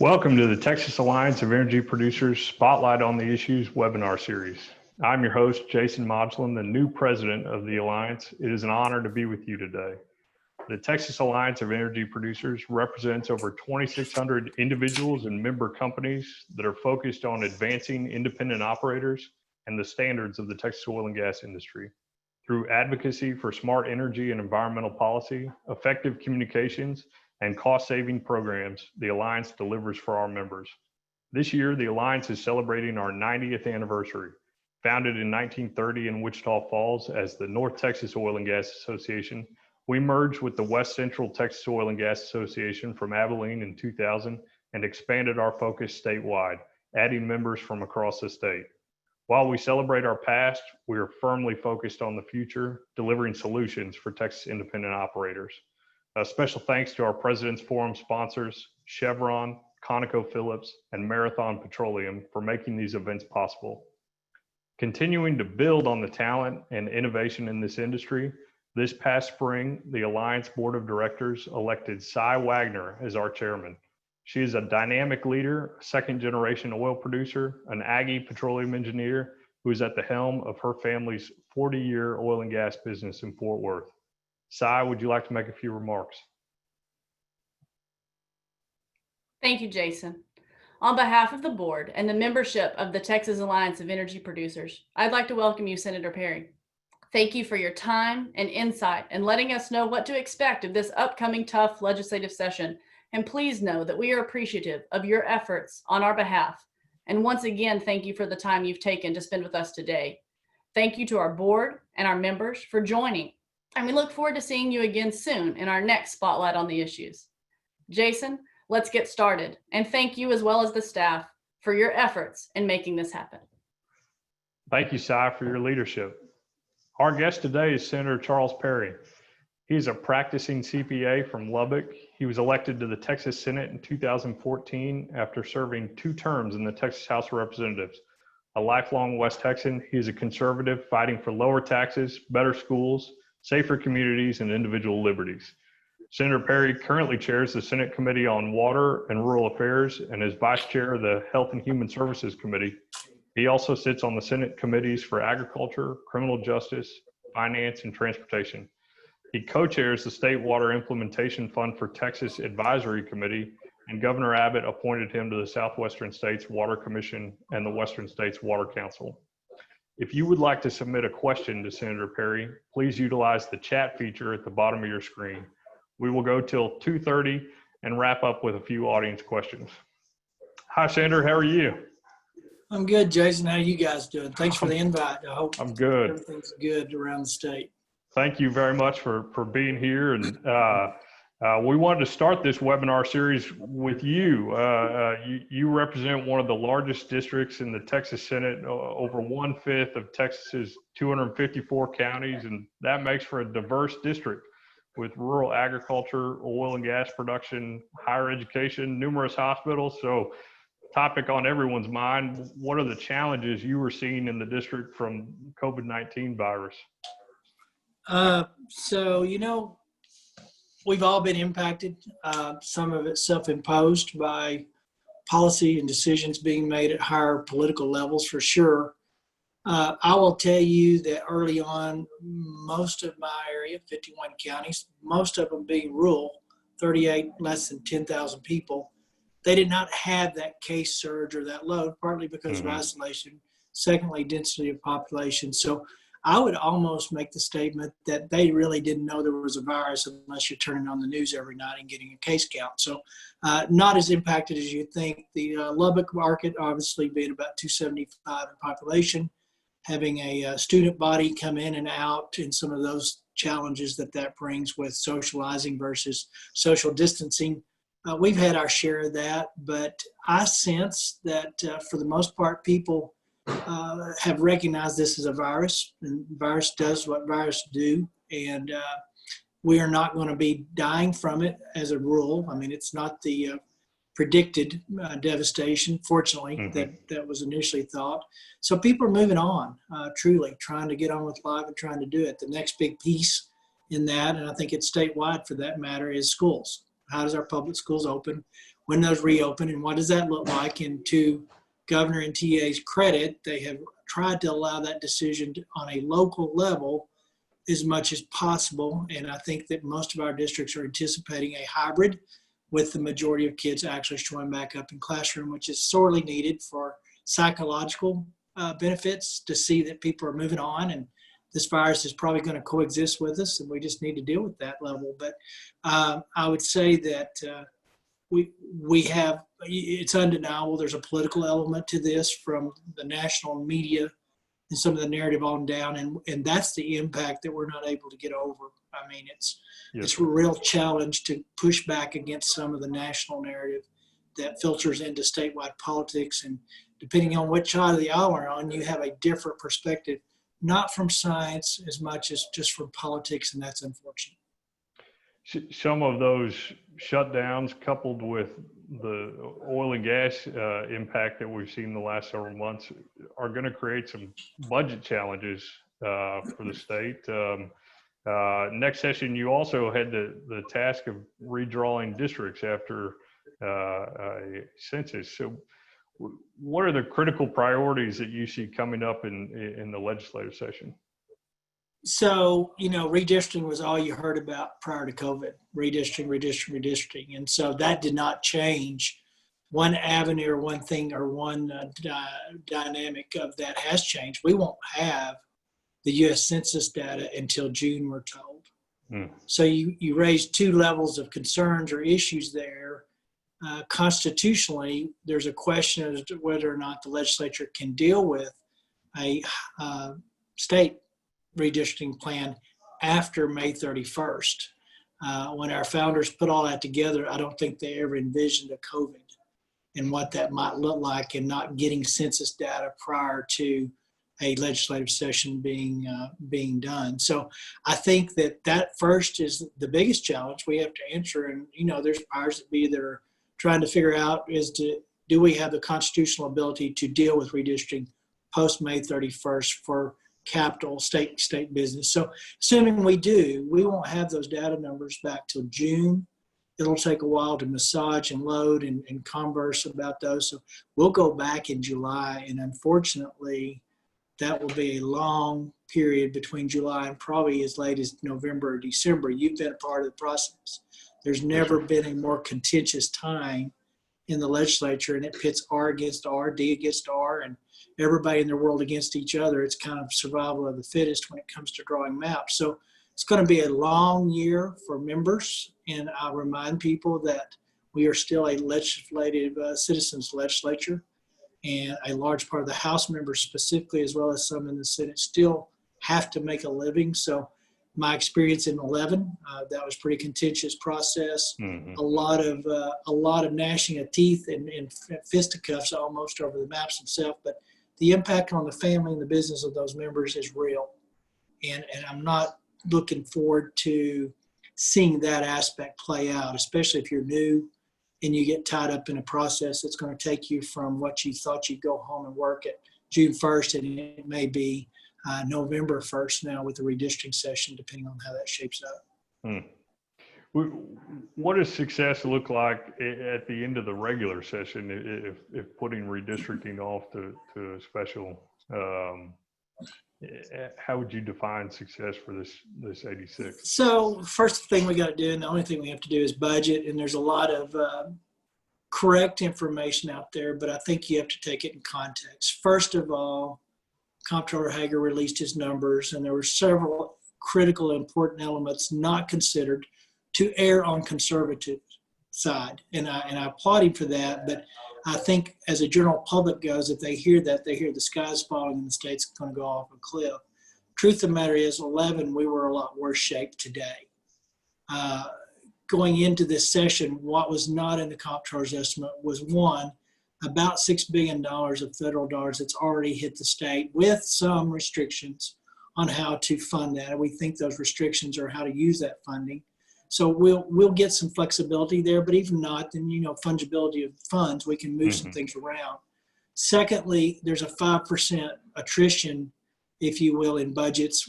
Welcome to the Texas Alliance of Energy Producers Spotlight on the Issues webinar series. I'm your host, Jason Modglin, the new president of the Alliance. It is an honor to be with you today. The Texas Alliance of Energy Producers represents over 2,600 individuals and member companies that are focused on advancing independent operators and the standards of the Texas oil and gas industry. Through advocacy for smart energy and environmental policy, effective communications, and cost-saving programs, the Alliance delivers for our members. This year, the Alliance is celebrating our 90th anniversary. Founded in 1930 in Wichita Falls as the North Texas Oil and Gas Association, we merged with the West Central Texas Oil and Gas Association from Abilene in 2000 and expanded our focus statewide, adding members from across the state. While we celebrate our past, we are firmly focused on the future, delivering solutions for Texas independent operators. A special thanks to our President's Forum sponsors, Chevron, ConocoPhillips, and Marathon Petroleum for making these events possible. Continuing to build on the talent and innovation in this industry, this past spring, the Alliance Board of Directors elected Cy Wagner as our chairman. She is a dynamic leader, a second-generation oil producer, an Aggie petroleum engineer who is at the helm of her family's 40-year oil and gas business in Fort Worth. Cy, would you like to make a few remarks? Thank you, Jason. On behalf of the board and the membership of the Texas Alliance of Energy Producers, I'd like to welcome you, Senator Perry. Thank you for your time and insight and letting us know what to expect of this upcoming tough legislative session. And please know that we are appreciative of your efforts on our behalf. And once again, thank you for the time you've taken to spend with us today. Thank you to our board and our members for joining. And we look forward to seeing you again soon in our next Spotlight on the Issues. Jason, let's get started. And thank you, as well as the staff, for your efforts in making this happen. Thank you, Cy, for your leadership. Our guest today is Senator Charles Perry. He's a practicing CPA from Lubbock. He was elected to the Texas Senate in 2014 after serving 2 terms in the Texas House of Representatives. A lifelong West Texan, he is a conservative fighting for lower taxes, better schools, safer communities, and individual liberties. Senator Perry currently chairs the Senate Committee on Water and Rural Affairs and is vice chair of the Health and Human Services Committee. He also sits on the Senate committees for Agriculture, Criminal Justice, Finance, and Transportation. He co-chairs the State Water Implementation Fund for Texas Advisory Committee, and Governor Abbott appointed him to the Southwestern States Water Commission and the Western States Water Council. If you would like to submit a question to Senator Perry, please utilize the chat feature at the bottom of your screen. We will go till 2:30 and wrap up with a few audience questions. Hi, Senator, how are you? I'm good, Jason. How are you guys doing? Thanks for the invite. I hope I'm good. Everything's good around the state. Thank you very much for being here. And we wanted to start this webinar series with you. You represent one of the largest districts in the Texas Senate, over 1/5 of Texas's 254 counties, and that makes for a diverse district with rural agriculture, oil and gas production, higher education, numerous hospitals. So, topic on everyone's mind, what are the challenges you were seeing in the district from COVID-19 virus? We've all been impacted. Some of it self-imposed by policy and decisions being made at higher political levels, for sure. I will tell you that early on, most of my area, 51 counties, most of them being rural, 38, less than 10,000 people, they did not have that case surge or that load, partly because of isolation, secondly, density of population. So I would almost make the statement that they really didn't know there was a virus unless you're turning on the news every night and getting a case count. So not as impacted as you think. The Lubbock market, obviously being about 275 in population, having a student body come in and out, and some of those challenges that brings with socializing versus social distancing. We've had our share of that, but I sense that for the most part, people have recognized this as a virus, and virus does what viruses do, and we are not going to be dying from it as a rule. I mean, it's not the predicted devastation, fortunately, that was initially thought. So people are moving on, truly trying to get on with life and trying to do it. The next big piece in that, and I think it's statewide for that matter, is schools. How does our public schools open? when those reopen and what does that look like. And to Governor and TA's credit, they have tried to allow that decision on a local level as much as possible. And I think that most of our districts are anticipating a hybrid with the majority of kids actually showing back up in classroom, which is sorely needed for psychological benefits to see that people are moving on and this virus is probably going to coexist with us and we just need to deal with that level. But I would say that we have, it's undeniable, there's a political element to this from the national media and some of the narrative on down, and that's the impact that we're not able to get over. I mean, it's a real challenge to push back against some of the national narrative that filters into statewide politics, and depending on which side of the aisle you're on, you have a different perspective, not from science as much as just from politics, and that's unfortunate. Some of those shutdowns coupled with the oil and gas impact that we've seen the last several months are going to create some budget challenges for the state. Next session, you also had the task of redrawing districts after a census. So what are the critical priorities that you see coming up in the legislative session? So, redistricting was all you heard about prior to COVID, redistricting. And so that did not change. One avenue or one thing or one dynamic of that has changed. We won't have the U.S. Census data until June, we're told. So you raised two levels of concerns or issues there. Constitutionally, there's a question as to whether or not the legislature can deal with a state redistricting plan after May 31st. When our founders put all that together, I don't think they ever envisioned a COVID and what that might look like, and not getting census data prior to a legislative session being done. So I think that first is the biggest challenge we have to answer. And, there's powers that be that are trying to figure out do we have the constitutional ability to deal with redistricting post May 31st for capital state business. So assuming we do, we won't have those data numbers back till June. It'll take a while to massage and load and converse about those. So we'll go back in July, and unfortunately that will be a long period between July and probably as late as November or December. You've been a part of the process. There's never been a more contentious time in the legislature, and it pits R against R, D against R, and everybody in the world against each other. It's kind of survival of the fittest when it comes to drawing maps. So it's going to be a long year for members, and I'll remind people that we are still a legislative citizens legislature, and a large part of the House members specifically, as well as some in the Senate, still have to make a living. So my experience in 11, that was a pretty contentious process. A lot of gnashing of teeth and fisticuffs almost over the maps themselves. But the impact on the family and the business of those members is real. And I'm not looking forward to seeing that aspect play out, especially if you're new and you get tied up in a process that's going to take you from what you thought you'd go home and work at June 1st, and it may be November 1st now with the redistricting session, depending on how that shapes up. What does success look like at the end of the regular session if putting redistricting off to a special? How would you define success for this 86? So first thing we got to do, and the only thing we have to do, is budget. And there's a lot of correct information out there, but I think you have to take it in context. First of all, Comptroller Hager released his numbers, and there were several critical, important elements not considered to err on conservative side. And I applaud him for that, but I think as a general public goes, if they hear that, they hear the sky's falling and the state's going to go off a cliff. Truth of the matter is, 11, we were a lot worse shape today. Going into this session, what was not in the comptroller's estimate was, one, about $6 billion of federal dollars that's already hit the state, with some restrictions on how to fund that. And we think those restrictions are how to use that funding. So we'll get some flexibility there, but even not, then, fungibility of funds, we can move some things around. Secondly, there's a 5% attrition, if you will, in budgets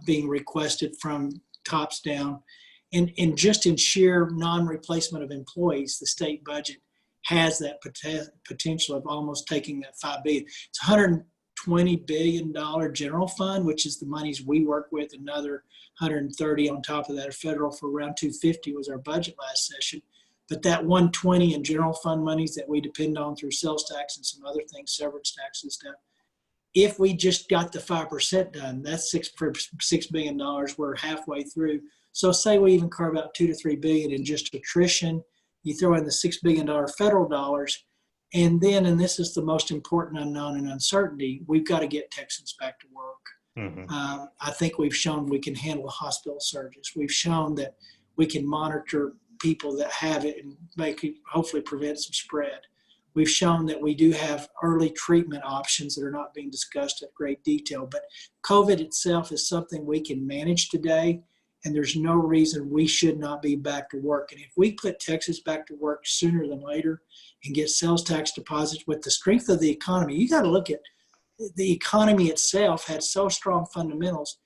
being requested from tops down. And just in sheer non-replacement of employees, the state budget has that potential of almost taking that $5 billion. It's $120 billion general fund, which is the monies we work with, another 130 on top of that, federal for around 250 was our budget last session. But that 120 in general fund monies that we depend on through sales tax and some other things, severance tax and stuff, if we just got the 5% done, that's $6 billion. We're halfway through. So say we even carve out 2 to 3 billion in just attrition. You throw in the $6 billion federal dollars, and then, and this is the most important unknown and uncertainty, we've got to get Texans back to work. I think we've shown we can handle the hospital surges. We've shown that we can monitor people that have it and make it, hopefully prevent some spread. We've shown that we do have early treatment options that are not being discussed at great detail, but COVID itself is something we can manage today, and there's no reason we should not be back to work. And if we put Texas back to work sooner than later and get sales tax deposits with the strength of the economy, you got to look at the economy itself had so strong fundamentals.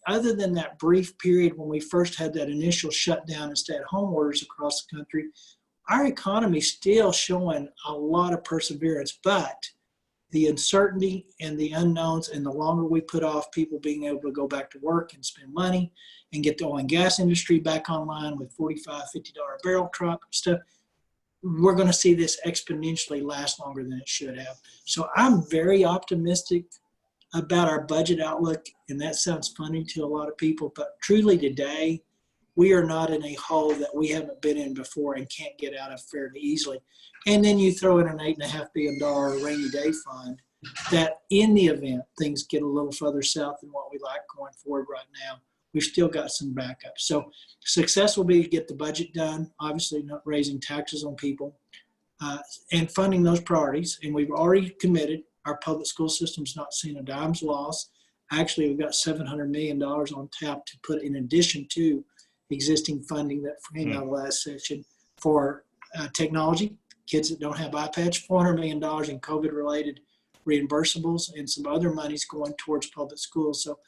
Other than that brief period when we first had that initial shutdown and stay-at-home orders across the country, our economy is still showing a lot of perseverance, but the uncertainty and the unknowns, and the longer we put off people being able to go back to work and spend money and get the oil and gas industry back online with $45, $50 a barrel truck stuff, we're going to see this exponentially last longer than it should have. So I'm very optimistic about our budget outlook, and that sounds funny to a lot of people, but truly today, we are not in a hole that we haven't been in before and can't get out of fairly easily. And then you throw in an $8.5 billion rainy day fund that in the event things get a little further south than what we like going forward right now, we've still got some backup. So success will be to get the budget done, obviously not raising taxes on people, and funding those priorities. And we've already committed. Our public school system's not seeing a dime's loss. Actually, we've got $700 million on tap to put in addition to existing funding that came out of last session for technology, kids that don't have iPads, $400 million in COVID-related reimbursables, and some other monies going towards public schools. So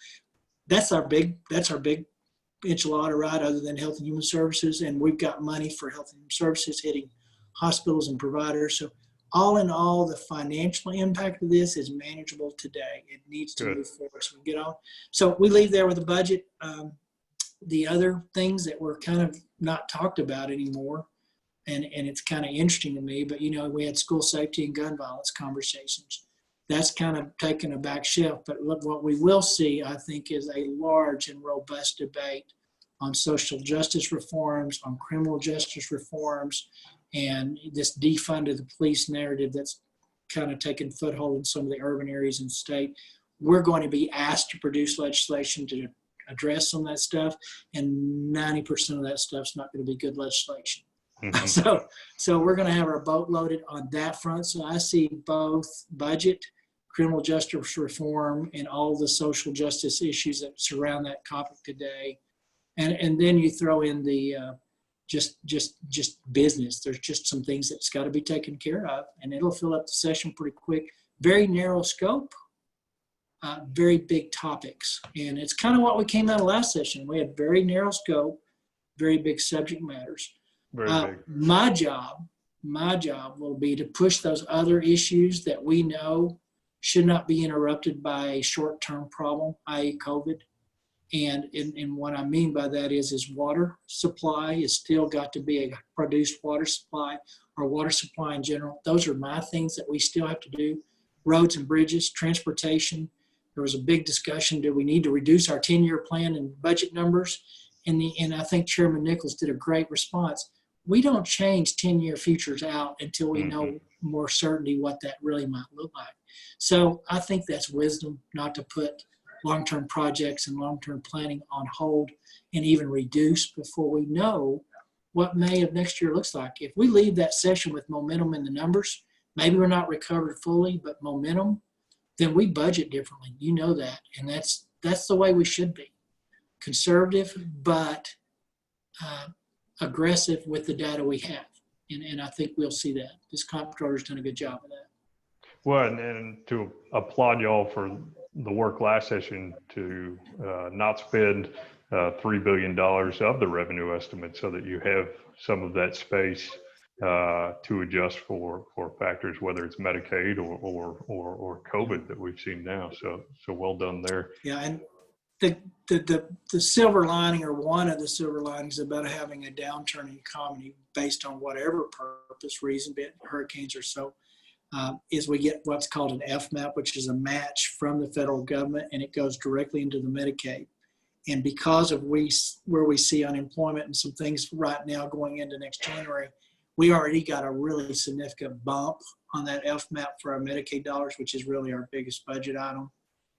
that's our big enchilada, right, other than Health and Human Services. And we've got money for Health and Human Services hitting hospitals and providers. So all in all, the financial impact of this is manageable today. It needs to move forward. So we get on. So we leave there with the budget. The other things that were kind of not talked about anymore, and it's kind of interesting to me, but we had school safety and gun violence conversations. That's kind of taken a back shelf. But what we will see, I think, is a large and robust debate on social justice reforms, on criminal justice reforms, and this defund of the police narrative that's kind of taken foothold in some of the urban areas in the state. We're going to be asked to produce legislation to address some of that stuff, and 90% of that stuff's not going to be good legislation. So we're going to have our boat loaded on that front. So I see both budget, criminal justice reform, and all the social justice issues that surround that topic today. And then you throw in the just business. There's just some things that's got to be taken care of, and it'll fill up the session pretty quick. Very narrow scope. Very big topics. And it's kind of what we came out of last session. We had very narrow scope, very big subject matters. Very big. My job will be to push those other issues that we know should not be interrupted by a short-term problem, i.e. COVID. And what I mean by that is water supply is still got to be a produced water supply, or water supply in general. Those are my things that we still have to do. Roads and bridges, transportation. There was a big discussion, do we need to reduce our 10-year plan and budget numbers? And I think Chairman Nichols did a great response. We don't change 10-year futures out until we know more certainty what that really might look like. So I think that's wisdom, not to put long-term projects and long-term planning on hold and even reduce before we know what May of next year looks like. If we leave that session with momentum in the numbers, maybe we're not recovered fully, but momentum, then we budget differently. You know that. And that's the way we should be. Conservative, but aggressive with the data we have. And I think we'll see that. This comptroller's done a good job of that. Well, and to applaud y'all for the work last session to not spend $3 billion of the revenue estimate so that you have some of that space to adjust for factors, whether it's Medicaid or COVID that we've seen now. So well done there. Yeah, and the silver lining, or one of the silver linings about having a downturn in economy based on whatever purpose, reason, be it hurricanes or so, is we get what's called an FMAP, which is a match from the federal government, and it goes directly into the Medicaid. And because of where we see unemployment and some things right now going into next January, we already got a really significant bump on that FMAP for our Medicaid dollars, which is really our biggest budget item.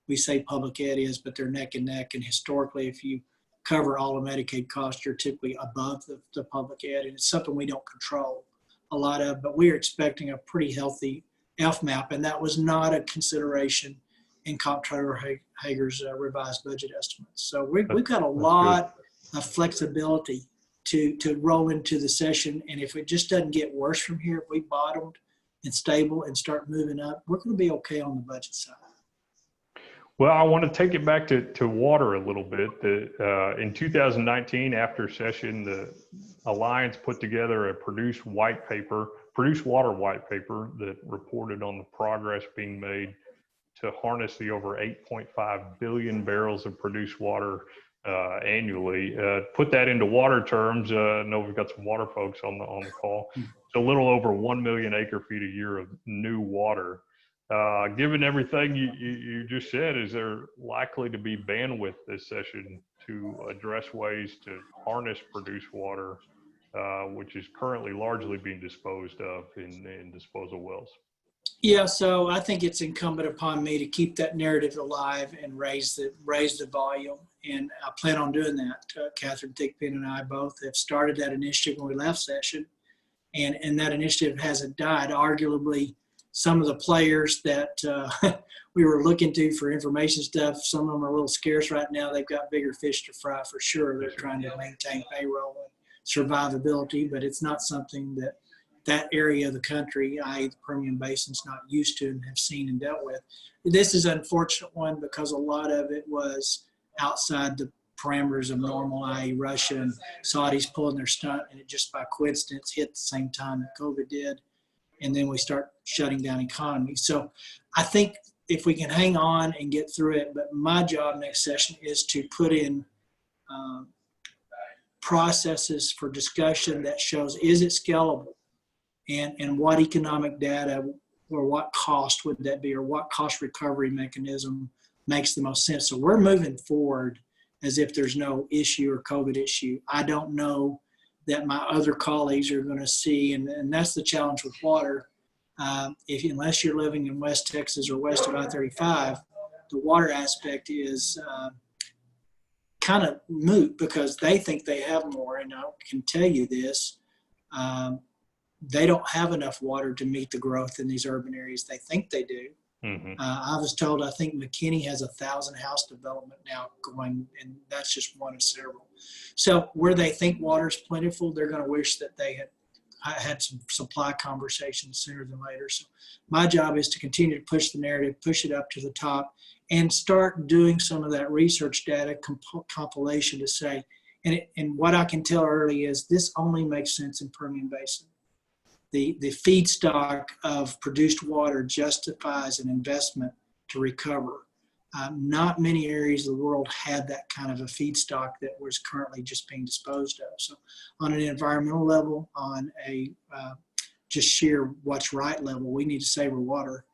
We say public ed is, but they're neck and neck. And historically, if you cover all the Medicaid costs, you're typically above the public ed. And it's something we don't control a lot of, but we are expecting a pretty healthy FMAP. And that was not a consideration in Comptroller Hager's revised budget estimates. So we've got a lot of flexibility to roll into the session. And if it just doesn't get worse from here, if we bottomed and stable and start moving up, we're going to be okay on the budget side. Well, I want to take it back to water a little bit. In 2019, after session, the Alliance put together a produced water white paper that reported on the progress being made to harness the over 8.5 billion barrels of produced water annually. Put that into water terms. I know we've got some water folks on the call. It's a little over 1 million acre feet a year of new water. Given everything you just said, is there likely to be bandwidth this session to address ways to harness produced water, which is currently largely being disposed of in disposal wells? Yeah, so I think it's incumbent upon me to keep that narrative alive and raise the volume, and I plan on doing that. Catherine Thigpen and I both have started that initiative when we left session, and that initiative hasn't died. Arguably, some of the players that we were looking to for information stuff, some of them are a little scarce right now. They've got bigger fish to fry for sure. They're trying to maintain payroll and survivability, but it's not something that area of the country, i.e. the Permian Basin's not used to and have seen and dealt with. This is an unfortunate one because a lot of it was outside the parameters of normal, i.e. Russia and Saudis pulling their stunt, and it just by coincidence hit the same time that COVID did. And then we start shutting down economies. So I think if we can hang on and get through it, but my job next session is to put in processes for discussion that shows, is it scalable? And what economic data or what cost would that be, or what cost recovery mechanism makes the most sense? So we're moving forward as if there's no issue or COVID issue. I don't know that my other colleagues are going to see, and that's the challenge with water. Unless you're living in West Texas or west of I-35, the water aspect is kind of moot because they think they have more, and I can tell you this, they don't have enough water to meet the growth in these urban areas. They think they do. Mm-hmm. I was told, I think McKinney has 1,000 house development now going, and that's just one of several. So where they think water is plentiful, they're going to wish that they had some supply conversations sooner than later. So my job is to continue to push the narrative, push it up to the top, and start doing some of that research data compilation to say, and what I can tell early is this only makes sense in Permian Basin. The feedstock of produced water justifies an investment to recover. Not many areas of the world had that kind of a feedstock that was currently just being disposed of. So on an environmental level, on a just sheer what's right level, we need to save our water.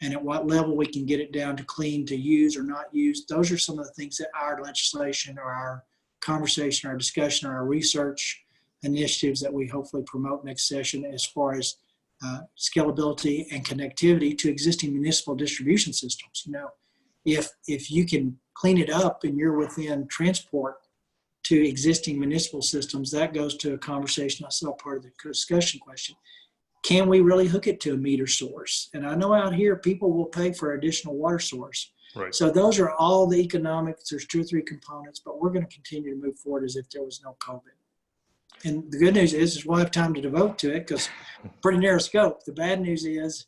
And at what level we can get it down to clean, to use or not use, those are some of the things that our legislation or our conversation, our discussion, or our research initiatives that we hopefully promote next session as far as scalability and connectivity to existing municipal distribution systems. You know, if you can clean it up and you're within transport to existing municipal systems, that goes to a conversation I saw part of the discussion question. Can we really hook it to a meter source? And I know out here people will pay for additional water source. Right. So those are all the economics. There's 2 or 3 components, but we're going to continue to move forward as if there was no COVID. And the good news is we'll have time to devote to it because pretty narrow scope. The bad news is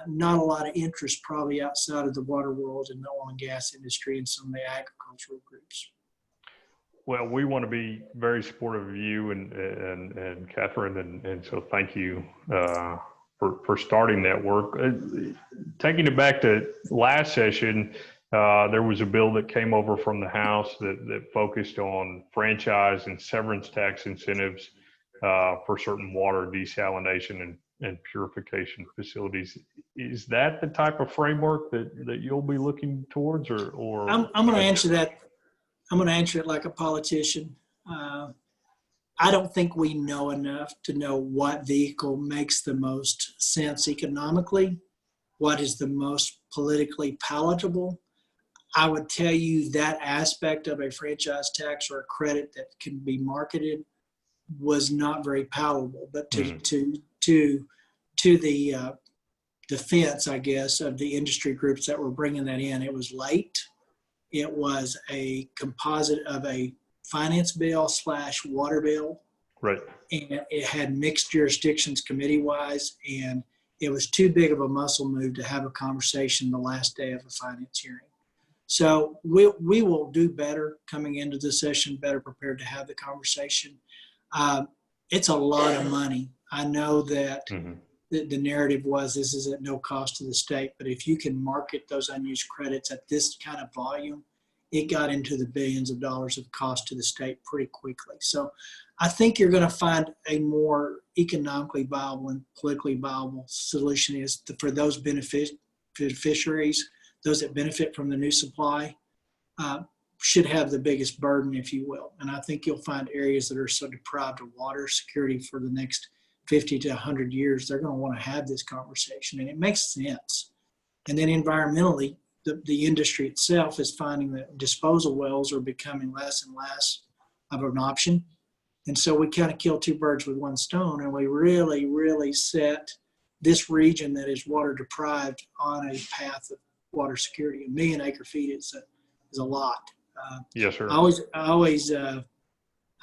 not a lot of interest probably outside of the water world and the oil and gas industry and some of the agricultural groups. Well, we want to be very supportive of you and Catherine, and so thank you for starting that work. Taking it back to last session, there was a bill that came over from the House that focused on franchise and severance tax incentives for certain water desalination and purification facilities. Is that the type of framework that you'll be looking towards, or I'm going to answer that. I'm going to answer it like a politician. I don't think we know enough to know what vehicle makes the most sense economically, what is the most politically palatable. I would tell you that aspect of a franchise tax or a credit that can be marketed was not very palatable. But to the defense, I guess, of the industry groups that were bringing that in, it was late. It was a composite of a finance bill / water bill. Right. And it had mixed jurisdictions committee-wise, and it was too big of a muscle move to have a conversation the last day of a finance hearing. So we will do better coming into the session, better prepared to have the conversation. It's a lot of money. I know that the narrative was this is at no cost to the state, but if you can market those unused credits at this kind of volume, it got into the billions of dollars of cost to the state pretty quickly. So I think you're going to find a more economically viable and politically viable solution is for those beneficiaries, those that benefit from the new supply, should have the biggest burden, if you will. And I think you'll find areas that are so deprived of water security for the next 50 to 100 years, they're going to want to have this conversation, and it makes sense. And then environmentally, the industry itself is finding that disposal wells are becoming less and less of an option. And so we kind of kill two birds with one stone, and we really, really set this region that is water deprived on a path of water security. 1 million acre feet is a lot. Yes, sir.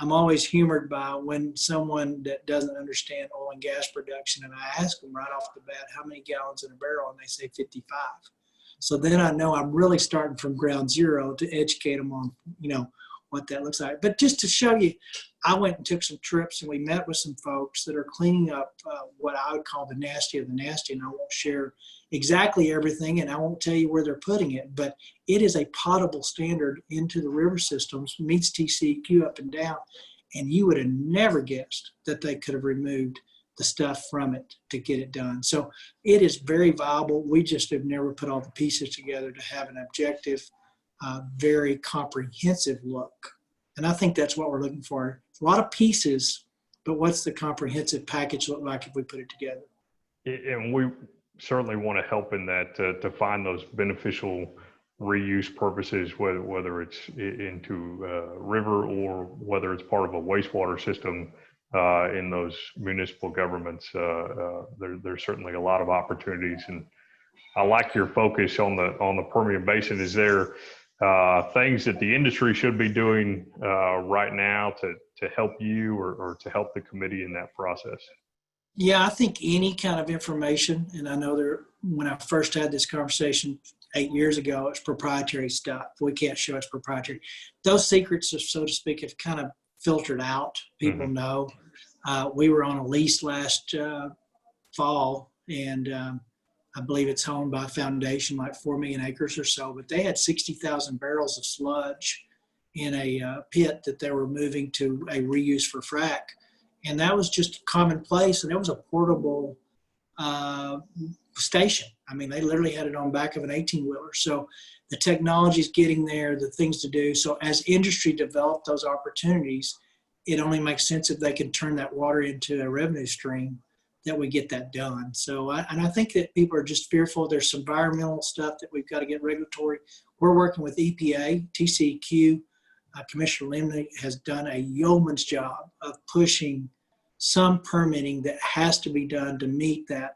I'm always humored by when someone that doesn't understand oil and gas production, and I ask them right off the bat, how many gallons in a barrel? And they say 55. So then I know I'm really starting from ground zero to educate them on, what that looks like. But just to show you, I went and took some trips and we met with some folks that are cleaning up what I would call the nasty of the nasty. And I won't share exactly everything and I won't tell you where they're putting it, but it is a potable standard into the river systems, meets TCEQ up and down. And you would have never guessed that they could have removed the stuff from it to get it done. So it is very viable. We just have never put all the pieces together to have an objective, very comprehensive look. And I think that's what we're looking for. A lot of pieces, but what's the comprehensive package look like if we put it together? And we certainly want to help in that to find those beneficial reuse purposes, whether it's into a river or whether it's part of a wastewater system in those municipal governments. There's certainly a lot of opportunities, and I like your focus on the Permian Basin. Is there things that the industry should be doing right now to help you or to help the committee in that process? Yeah, I think any kind of information, and I know when I first had this conversation 8 years ago, it's proprietary stuff. We can't show it's proprietary. Those secrets, so to speak, have kind of filtered out. People know. We were on a lease last fall, and I believe it's owned by a foundation, like 4 million acres or so, but they had 60,000 barrels of sludge in a pit that they were moving to a reuse for frack. And that was just commonplace, and it was a portable station. I mean, they literally had it on back of an 18-wheeler. So the technology's getting there, the things to do. So as industry develop those opportunities, it only makes sense if they can turn that water into a revenue stream that we get that done. So, I think that people are just fearful. There's some environmental stuff that we've got to get regulatory. We're working with EPA, TCEQ. Commissioner Limley has done a yeoman's job of pushing some permitting that has to be done to meet that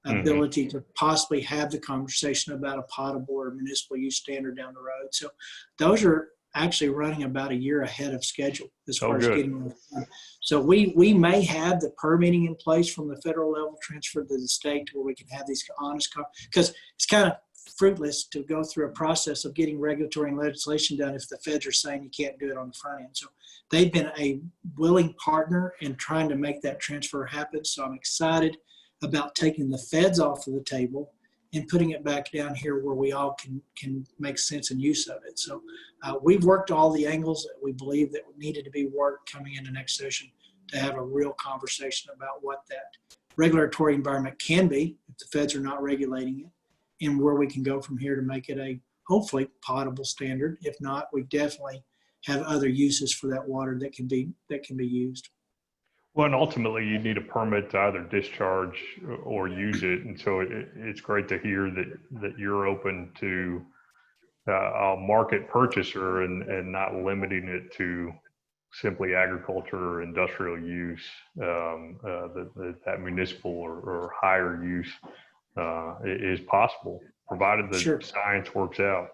ability to possibly have the conversation about a potable or municipal use standard down the road. So those are actually running about a year ahead of schedule as far as getting them done. So we may have the permitting in place from the federal level transferred to the state to where we can have these honest, because it's kind of fruitless to go through a process of getting regulatory and legislation done if the feds are saying you can't do it on the front end. So they've been a willing partner in trying to make that transfer happen. So I'm excited about taking the feds off of the table and putting it back down here where we all can make sense and use of it. So we've worked all the angles that we believe that needed to be worked coming into next session to have a real conversation about what that regulatory environment can be if the feds are not regulating it, and where we can go from here to make it a hopefully potable standard. If not, we definitely have other uses for that water that can be used. Well, and ultimately you need a permit to either discharge or use it. And so it's great to hear that you're open to a market purchaser and not limiting it to simply agriculture or industrial use, that municipal or higher use is possible, provided the Sure. science works out.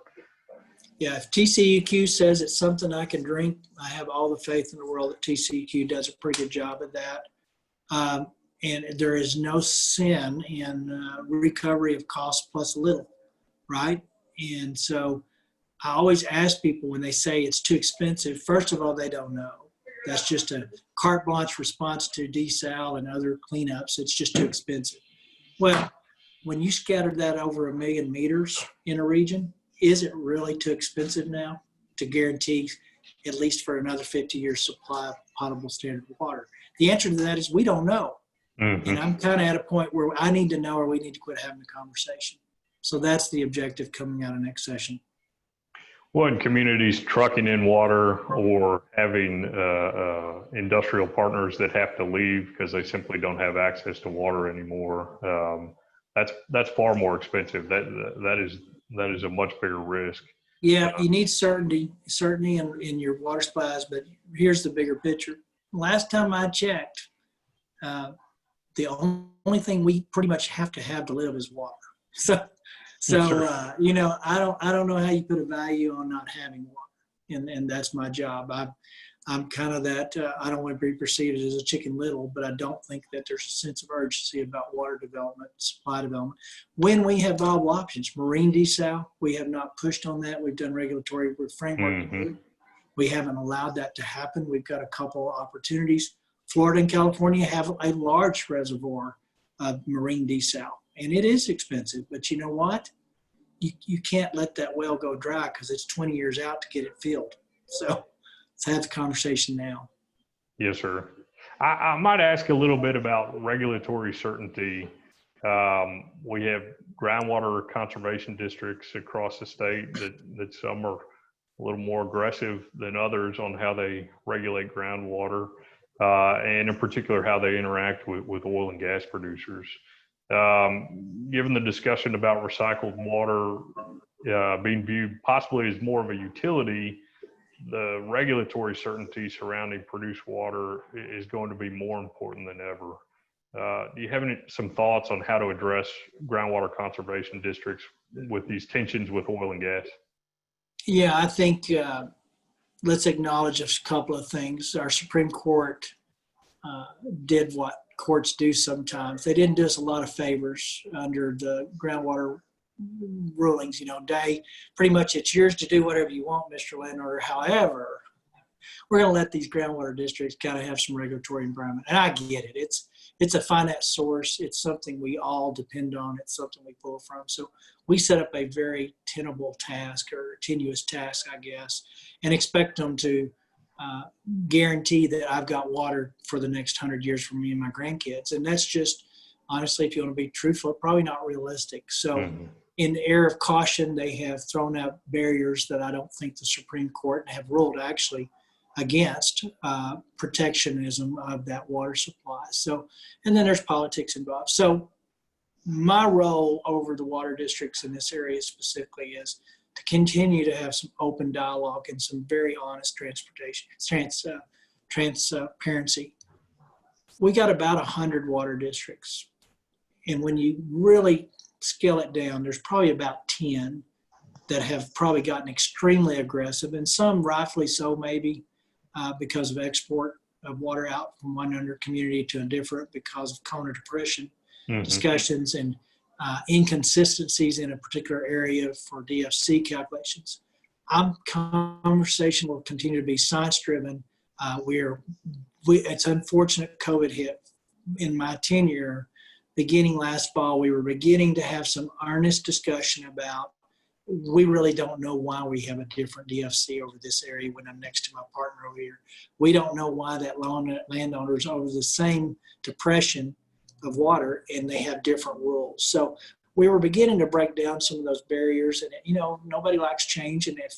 Yeah, if TCEQ says it's something I can drink, I have all the faith in the world that TCEQ does a pretty good job of that. And there is no sin in recovery of cost plus a little, right? And so I always ask people when they say it's too expensive, first of all, they don't know. That's just a carte blanche response to desal and other cleanups. It's just too expensive. Well, when you scattered that over 1 million meters in a region, is it really too expensive now to guarantee at least for another 50 years supply of potable standard water? The answer to that is we don't know. Mm-hmm. And I'm kind of at a point where I need to know or we need to quit having the conversation. So that's the objective coming out of next session. Well, in communities trucking in water or having industrial partners that have to leave because they simply don't have access to water anymore, that's far more expensive. That is a much bigger risk. Yeah, you need certainty in your water supplies, but here's the bigger picture. Last time I checked, the only thing we pretty much have to live is water. So Sure. I don't know how you put a value on not having water, and that's my job. I'm kind of that. I don't want to be perceived as a Chicken Little, but I don't think that there's a sense of urgency about water development, supply development. When we have viable options, marine desal, we have not pushed on that. We've done regulatory framework. Mm-hmm. We haven't allowed that to happen. We've got a couple of opportunities. Florida and California have a large reservoir of marine desal, and it is expensive. But you know what? You can't let that well go dry because it's 20 years out to get it filled. So let's have the conversation now. Yes, sir. I might ask a little bit about regulatory certainty. We have groundwater conservation districts across the state that some are a little more aggressive than others on how they regulate groundwater, and in particular how they interact with oil and gas producers. Given the discussion about recycled water being viewed possibly as more of a utility, the regulatory certainty surrounding produced water is going to be more important than ever. Do you have some thoughts on how to address groundwater conservation districts with these tensions with oil and gas? Yeah, I think let's acknowledge a couple of things. Our Supreme Court did what courts do sometimes. They didn't do us a lot of favors under the groundwater rulings. They pretty much, it's yours to do whatever you want, Mr. Landowner. However, we're going to let these groundwater districts kind of have some regulatory environment. And I get it. It's a finite source. It's something we all depend on. It's something we pull from. So we set up a very tenable task or tenuous task, I guess, and expect them to guarantee that I've got water for the next 100 years for me and my grandkids. And that's just, honestly, if you want to be truthful, probably not realistic. So in the air of caution, they have thrown out barriers that I don't think the Supreme Court have ruled actually against protectionism of that water supply. So, and then there's politics involved. So my role over the water districts in this area specifically is to continue to have some open dialogue and some very honest transparency. We got about 100 water districts. And when you really scale it down, there's probably about 10 that have probably gotten extremely aggressive, and some rightfully so maybe because of export of water out from one under community to a different because of cone of depression discussions and inconsistencies in a particular area for DFC calculations. Conversation will continue to be science-driven. It's unfortunate COVID hit. In my tenure, beginning last fall, we were beginning to have some earnest discussion about, we really don't know why we have a different DFC over this area when I'm next to my partner over here. We don't know why that landowner is over the same depression of water and they have different rules. So we were beginning to break down some of those barriers, and nobody likes change, and if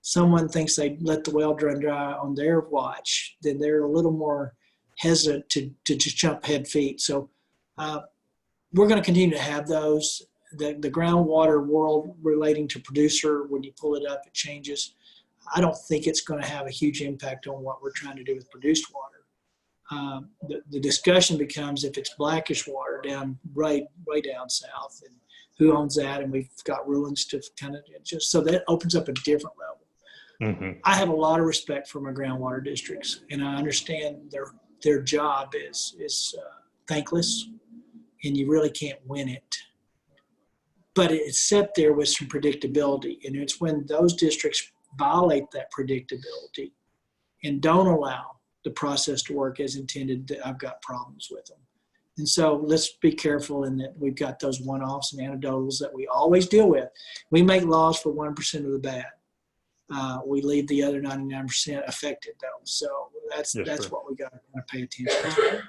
someone thinks they let the well run dry on their watch, then they're a little more hesitant to just jump head feet. So we're going to continue to have those. The groundwater world relating to producer, when you pull it up, it changes. I don't think it's going to have a huge impact on what we're trying to do with produced water. The discussion becomes if it's blackish water down way down south, and who owns that, and we've got rulings to kind of just, so that opens up a different level. Mm-hmm. I have a lot of respect for my groundwater districts, and I understand their job is thankless, and you really can't win it. But it's set there with some predictability, and it's when those districts violate that predictability and don't allow the process to work as intended that I've got problems with them. And so let's be careful in that we've got those one-offs and anecdotals that we always deal with. We make laws for 1% of the bad. We leave the other 99% affected though. So that's what we got to pay attention to.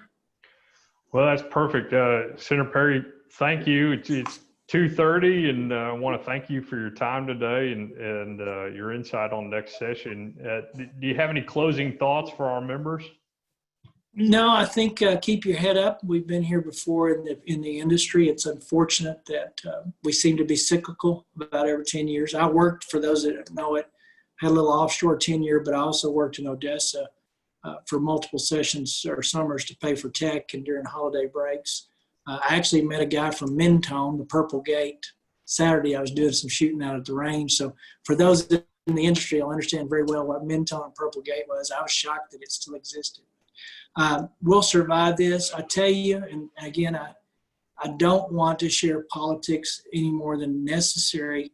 Well, that's perfect. Senator Perry, thank you. It's 2:30, and I want to thank you for your time today and your insight on next session. Do you have any closing thoughts for our members? No, I think keep your head up. We've been here before in the industry. It's unfortunate that we seem to be cyclical about every 10 years. I worked, for those that know it, had a little offshore tenure, but I also worked in Odessa for multiple sessions or summers to pay for tech and during holiday breaks. I actually met a guy from Mentone, the Purple Gate. Saturday, I was doing some shooting out at the range. So for those in the industry, I'll understand very well what Mentone and Purple Gate was. I was shocked that it still existed. We'll survive this. I tell you, and again, I don't want to share politics any more than necessary.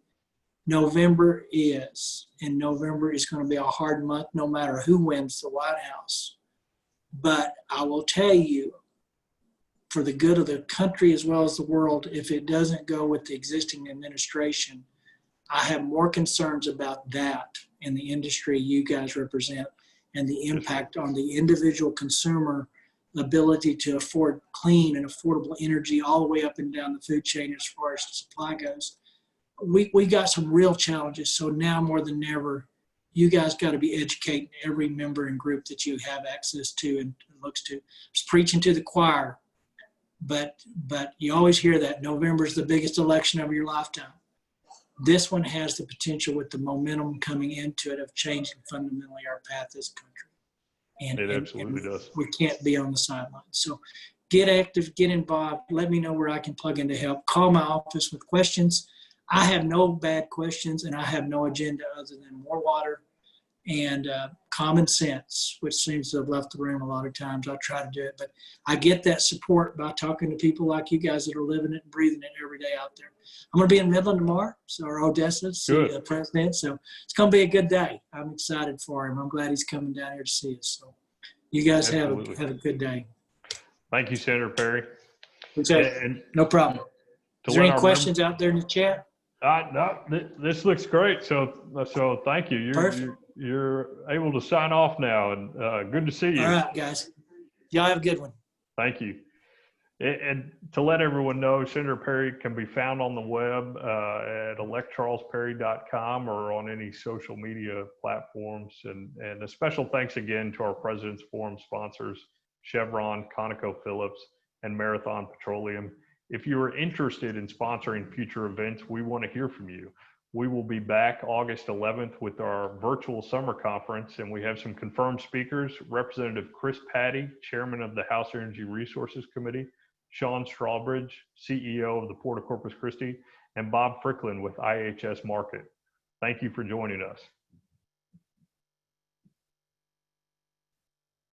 November is, and November is going to be a hard month no matter who wins the White House. But I will tell you, for the good of the country as well as the world, if it doesn't go with the existing administration, I have more concerns about that in the industry you guys represent and the impact on the individual consumer ability to afford clean and affordable energy all the way up and down the food chain as far as supply goes. We got some real challenges. So now more than ever, you guys got to be educating every member and group that you have access to and looks to. It's preaching to the choir. But you always hear that November is the biggest election of your lifetime. This one has the potential, with the momentum coming into it, of changing fundamentally our path as a country. And it absolutely does. We can't be on the sidelines. So get active, get involved. Let me know where I can plug in to help. Call my office with questions. I have no bad questions, and I have no agenda other than more water and common sense, which seems to have left the room a lot of times. I try to do it, but I get that support by talking to people like you guys that are living it and breathing it every day out there. I'm going to be in Midland tomorrow, or Odessa, to see the president. So it's going to be a good day. I'm excited for him. I'm glad he's coming down here to see us. So you guys have a good day. Thank you, Senator Perry. And no problem. Is there any questions out there in the chat? No, this looks great. So thank you. You're able to sign off now, and good to see you. All right, guys. Y'all have a good one. Thank you. And to let everyone know, Senator Perry can be found on the web at electcharlesperry.com or on any social media platforms. And a special thanks again to our President's Forum sponsors, Chevron, ConocoPhillips, and Marathon Petroleum. If you are interested in sponsoring future events, we want to hear from you. We will be back August 11th with our virtual summer conference, and we have some confirmed speakers: Representative Chris Patty, Chairman of the House Energy Resources Committee, Sean Strawbridge, CEO of the Port of Corpus Christi, and Bob Fricklin with IHS Markit. Thank you for joining us.